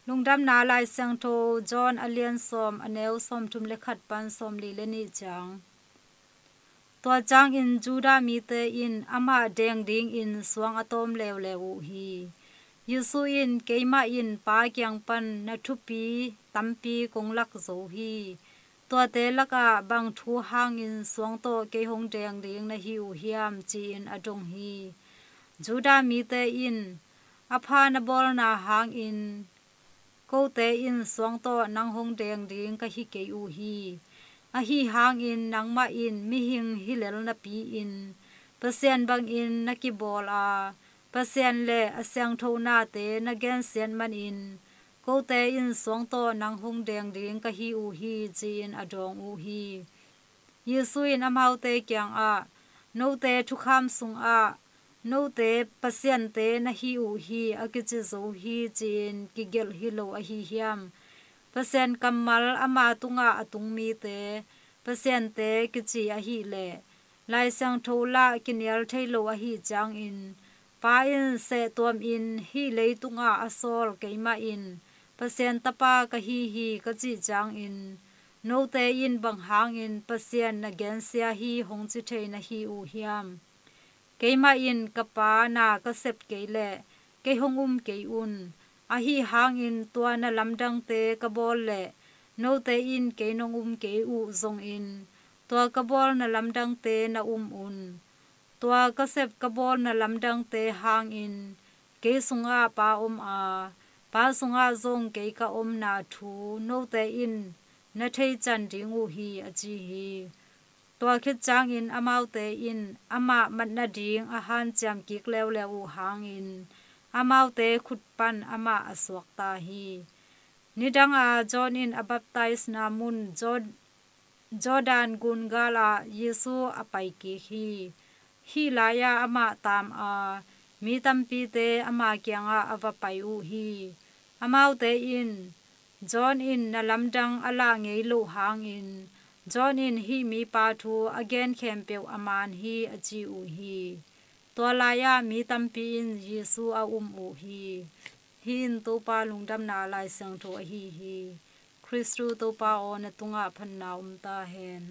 Lungdamna Lai Siangtho John alian som aneu som tum lekhat pan som li leni chang tua chang in juda mite in amah deng ding in suang atom leuleu hi Jesu in Keimah in pa kiang pan na thupi tampi konglak zo hi Tuate lakah bang thu hangin suang to ke hong deng ding na hi hiam chi in adong hi juda mite in apha na bawlna hangin kote in suang to nang hong deng ding ka hi ke hi a hi hangin nangmah in mihing hilel napi-in Pasian bangin nakibol a Pasian le Siangtho na te na gen sian man in kote in suang to nang hong deng ding ka hi hi chin adong hi Jesu in amau te kiang a no te thukham sung a no te pasian te na hi hi akichi zo hi chin kigel hilo a hi hiam pasian kamal ama tunga atung mi te pasian te kichi a hi le lai sang thola kinial thailo a hi chang in pa in se tuam in hi leitunga asol Keimah in Pasian Tapa ka hi ka chi chang in no te in bang hangin pasian na gen sia hi hong chi thei na hi hiam Keimah in kapa na ka sep keile ke hongum ke un a hi hangin tua na lamdang te ka bol le no te in ke nongum ke zongin tua ka bol na lamdang te na un tua ka sep ka bol na lamdang te hangin ke sunga pa a pa sunga zong ke ka na thu no te in na thei chan ding hi achi hi tua khit chang in amau te in ama mat na ding a han cham kik leuleu hangin amau te khut pan ama aswak ta hi nidang a John in a baptize na mun Jordan gun gala Jesu apai ki hi laya ama tam a mi tampi te ama kianga avapai hi amau te in John in na lamdang ala ngei lo hangin John in hi mi pa thu again khempeu aman hi achi hi tolaya mi tampi in Jesu a hi hin to pa Lungdamna Lai Siangtho hi Christu to pa on tunga phan na ta hen